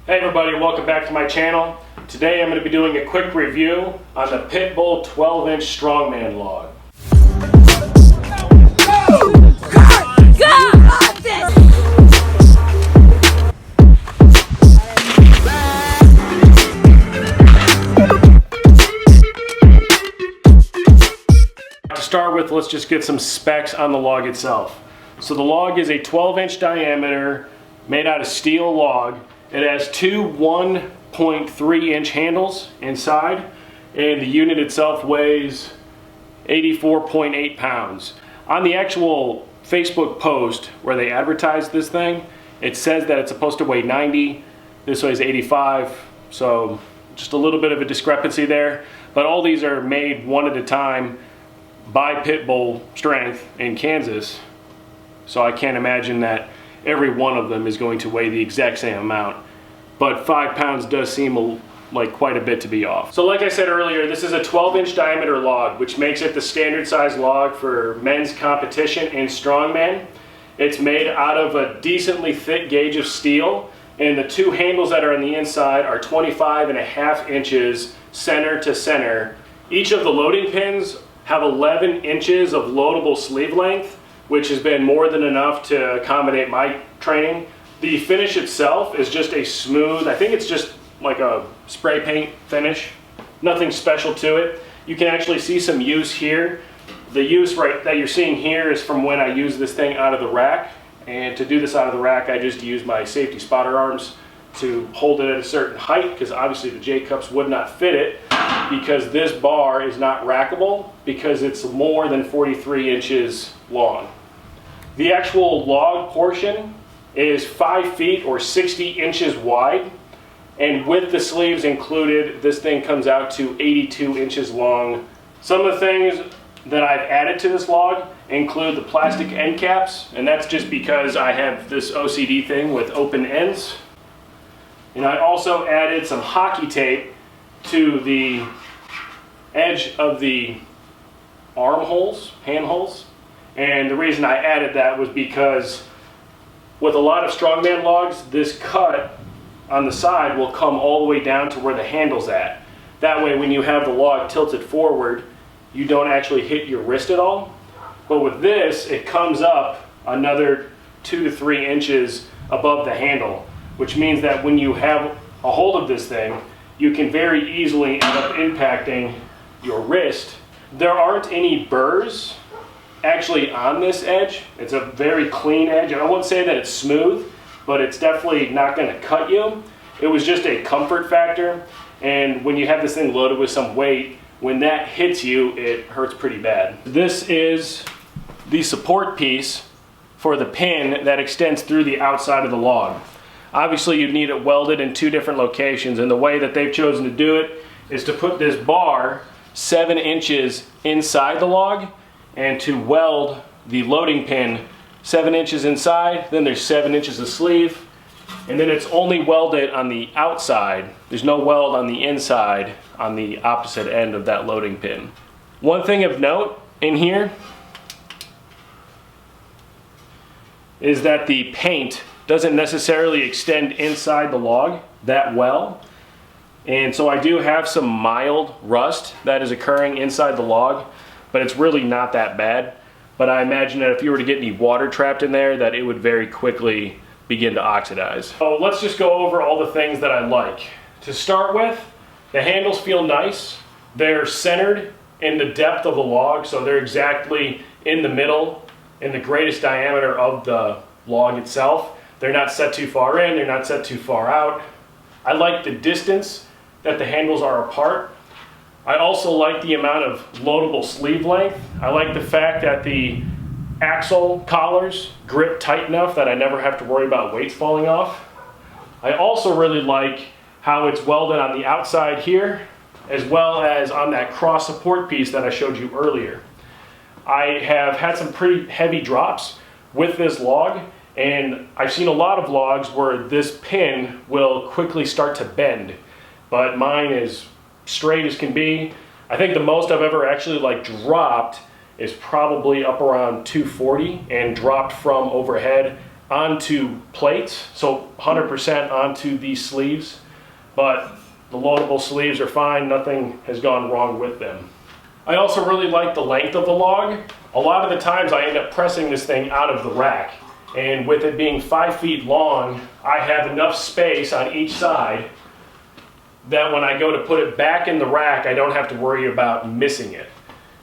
Hey everybody, welcome back to my channel. Today I'm going to be doing a quick review on the Pitbull 12-inch Strongman log. To start with, let's just get some specs on the log itself. So the log is a 12-inch diameter made out of steel log. It has two 1.3-inch handles inside, and the unit itself weighs 84.8 pounds. On the actual Facebook post where they advertise this thing, it says that it's supposed to weigh 90. This weighs 85, so just a little bit of a discrepancy there. But all these are made one at a time by Pitbull Strength in Kansas, so I can't imagine that every one of them is going to weigh the exact same amount, but 5 pounds does seem like quite a bit to be off. So like I said earlier, this is a 12-inch diameter log, which makes it the standard size log for men's competition in strongman. It's made out of a decently thick gauge of steel, and the two handles that are on the inside are 25.5 inches center to center. Each of the loading pins have 11 inches of loadable sleeve length, which has been more than enough to accommodate my training. The finish itself is just a smooth, I think it's just like a spray paint finish. Nothing special to it. You can actually see some use here. The use that you're seeing here is from when I use this thing out of the rack. And to do this out of the rack, I just use my safety spotter arms to hold it at a certain height, because obviously the J-cups would not fit it, because this bar is not rackable because it's more than 43 inches long. The actual log portion is 5 feet or 60 inches wide, and with the sleeves included, this thing comes out to 82 inches long. Some of the things that I've added to this log include the plastic end caps, and that's just because I have this OCD thing with open ends. And I also added some hockey tape to the edge of the arm holes, hand holes. And the reason I added that was because with a lot of strongman logs, this cut on the side will come all the way down to where the handle's at. That way when you have the log tilted forward, you don't actually hit your wrist at all. But with this, it comes up another 2 to 3 inches above the handle, which means that when you have a hold of this thing, you can very easily end up impacting your wrist. There aren't any burrs actually on this edge. It's a very clean edge. I won't say that it's smooth, but it's definitely not going to cut you. It was just a comfort factor, and when you have this thing loaded with some weight, when that hits you, it hurts pretty bad. This is the support piece for the pin that extends through the outside of the log. Obviously you'd need it welded in 2 different locations, and the way that they've chosen to do it is to put this bar 7 inches inside the log and to weld the loading pin 7 inches inside. Then there's 7 inches of sleeve, and then it's only welded on the outside. There's no weld on the inside on the opposite end of that loading pin. One thing of note in here is that the paint doesn't necessarily extend inside the log that well. And so I do have some mild rust that is occurring inside the log, but it's really not that bad. But I imagine that if you were to get any water trapped in there, that it would very quickly begin to oxidize. So let's just go over all the things that I like. To start with, the handles feel nice. They're centered in the depth of the log, so they're exactly in the middle, in the greatest diameter of the log itself. They're not set too far in, they're not set too far out. I like the distance that the handles are apart. I also like the amount of loadable sleeve length. I like the fact that the axle collars grip tight enough that I never have to worry about weights falling off. I also really like how it's welded on the outside here, as well as on that cross support piece that I showed you earlier. I have had some pretty heavy drops with this log, and I've seen a lot of logs where this pin will quickly start to bend, but mine is straight as can be. I think the most I've ever actually dropped is probably up around 240 and dropped from overhead onto plates, so 100% onto these sleeves, but the loadable sleeves are fine. Nothing has gone wrong with them. I also really like the length of the log. A lot of the times I end up pressing this thing out of the rack, and with it being 5 feet long, I have enough space on each side that when I go to put it back in the rack, I don't have to worry about missing it.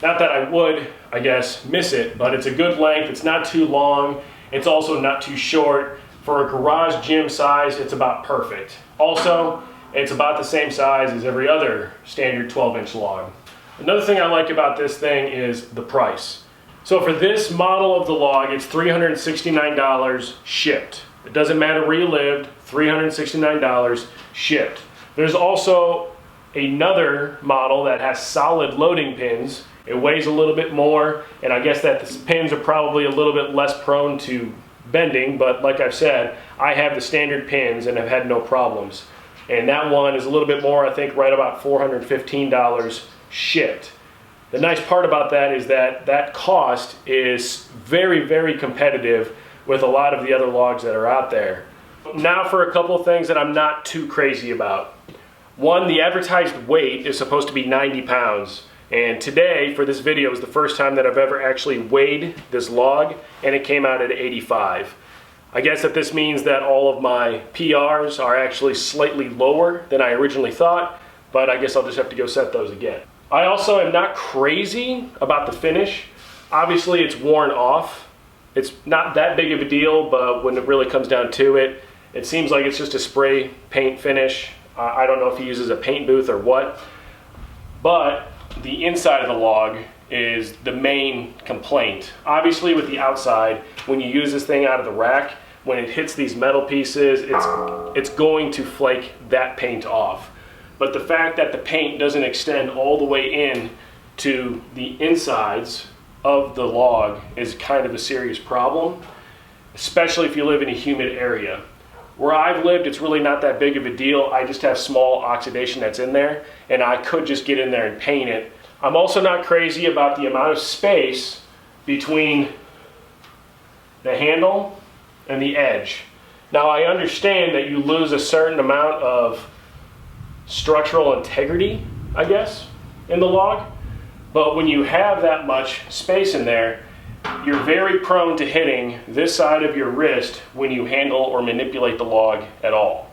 Not that I would, I guess, miss it, but it's a good length. It's not too long. It's also not too short. For a garage gym size, it's about perfect. Also, it's about the same size as every other standard 12-inch log. Another thing I like about this thing is the price. So for this model of the log, it's $369 shipped. It doesn't matter where you lived, $369 shipped. There's also another model that has solid loading pins. It weighs a little bit more, and I guess that the pins are probably a little bit less prone to bending, but like I've said, I have the standard pins and have had no problems. And that one is a little bit more, I think right about $415 shipped. The nice part about that is that that cost is very, very competitive with a lot of the other logs that are out there. Now for a couple of things that I'm not too crazy about. One, the advertised weight is supposed to be 90 pounds. And today, for this video, is the first time that I've ever actually weighed this log, and it came out at 85. I guess that this means that all of my PRs are actually slightly lower than I originally thought, but I guess I'll just have to go set those again. I also am not crazy about the finish. Obviously, it's worn off. It's not that big of a deal, but when it really comes down to it, it seems like it's just a spray paint finish. I don't know if he uses a paint booth or what, but the inside of the log is the main complaint. Obviously with the outside, when you use this thing out of the rack, when it hits these metal pieces, it's going to flake that paint off. But the fact that the paint doesn't extend all the way in to the insides of the log is kind of a serious problem, especially if you live in a humid area. Where I've lived, it's really not that big of a deal. I just have small oxidation that's in there, and I could just get in there and paint it. I'm also not crazy about the amount of space between the handle and the edge. Now I understand that you lose a certain amount of structural integrity, I guess, in the log, but when you have that much space in there, you're very prone to hitting this side of your wrist when you handle or manipulate the log at all.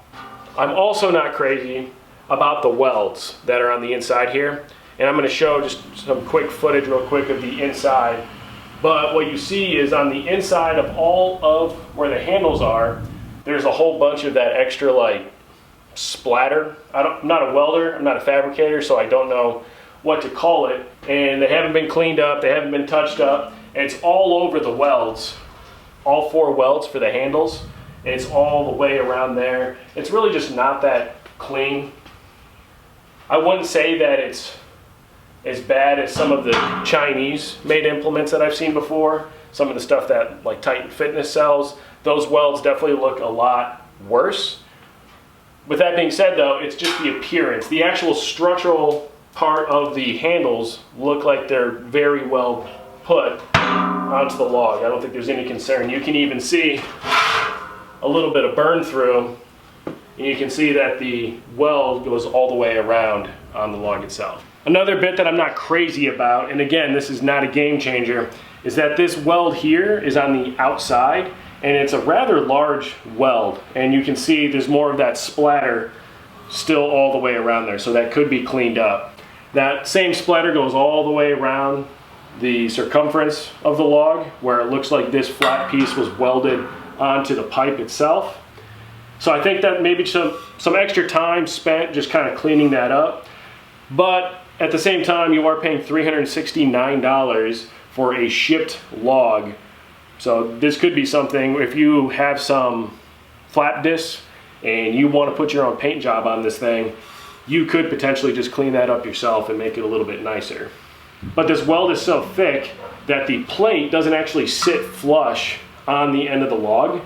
I'm also not crazy about the welds that are on the inside here, and I'm going to show just some quick footage real quick of the inside. But what you see is on the inside of all of where the handles are, there's a whole bunch of that extra like splatter. I'm not a welder, I'm not a fabricator, so I don't know what to call it, and they haven't been cleaned up, they haven't been touched up. It's all over the welds, all 4 welds for the handles. It's all the way around there. It's really just not that clean. I wouldn't say that it's as bad as some of the Chinese made implements that I've seen before. Some of the stuff that like Titan Fitness sells, those welds definitely look a lot worse. With that being said though, it's just the appearance. The actual structural part of the handles look like they're very well put onto the log. I don't think there's any concern. You can even see a little bit of burn through, and you can see that the weld goes all the way around on the log itself. Another bit that I'm not crazy about, and again, this is not a game changer, is that this weld here is on the outside, and it's a rather large weld, and you can see there's more of that splatter still all the way around there, so that could be cleaned up. That same splatter goes all the way around the circumference of the log, where it looks like this flat piece was welded onto the pipe itself. So I think that maybe some extra time spent just kind of cleaning that up. But at the same time, you are paying $369 for a shipped log. So this could be something, if you have some flap discs and you want to put your own paint job on this thing, you could potentially just clean that up yourself and make it a little bit nicer. But this weld is so thick that the plate doesn't actually sit flush on the end of the log.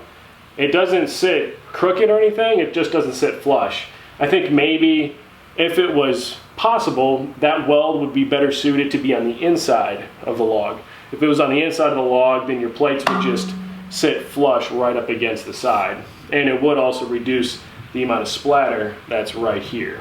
It doesn't sit crooked or anything, it just doesn't sit flush. I think maybe if it was possible, that weld would be better suited to be on the inside of the log. If it was on the inside of the log, then your plates would just sit flush right up against the side. And it would also reduce the amount of splatter that's right here.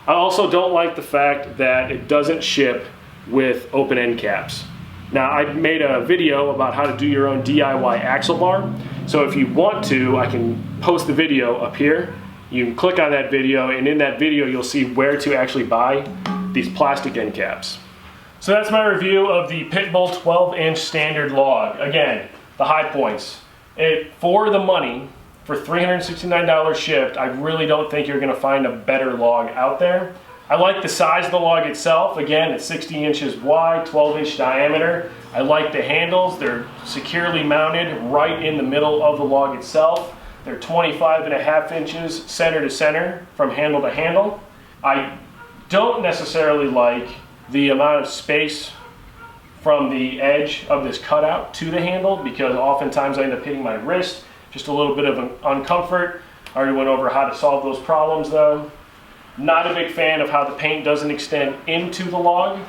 I also don't like the fact that it doesn't ship with open end caps. Now, I made a video about how to do your own DIY axle bar. So if you want to, I can post the video up here. You can click on that video, and in that video you'll see where to actually buy these plastic end caps. So that's my review of the Pitbull 12-inch standard log. Again, the high points. For the money, for $369 shipped, I really don't think you're going to find a better log out there. I like the size of the log itself. Again, it's 60 inches wide, 12-inch diameter. I like the handles. They're securely mounted right in the middle of the log itself. They're 25.5 inches center to center from handle to handle. I don't necessarily like the amount of space from the edge of this cutout to the handle, because oftentimes I end up hitting my wrist. Just a little bit of an uncomfort. I already went over how to solve those problems though. Not a big fan of how the paint doesn't extend into the log,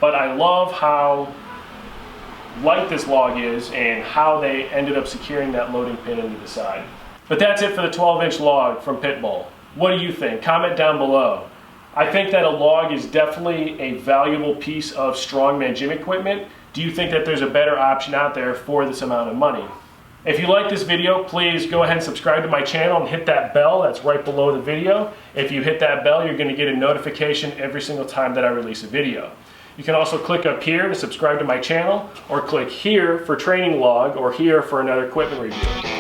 but I love how light this log is and how they ended up securing that loading pin into the side. But that's it for the 12-inch log from Pitbull. What do you think? Comment down below. I think that a log is definitely a valuable piece of strongman gym equipment. Do you think that there's a better option out there for this amount of money? If you like this video, please go ahead and subscribe to my channel and hit that bell that's right below the video. If you hit that bell, you're going to get a notification every single time that I release a video. You can also click up here to subscribe to my channel, or click here for training log, or here for another equipment review.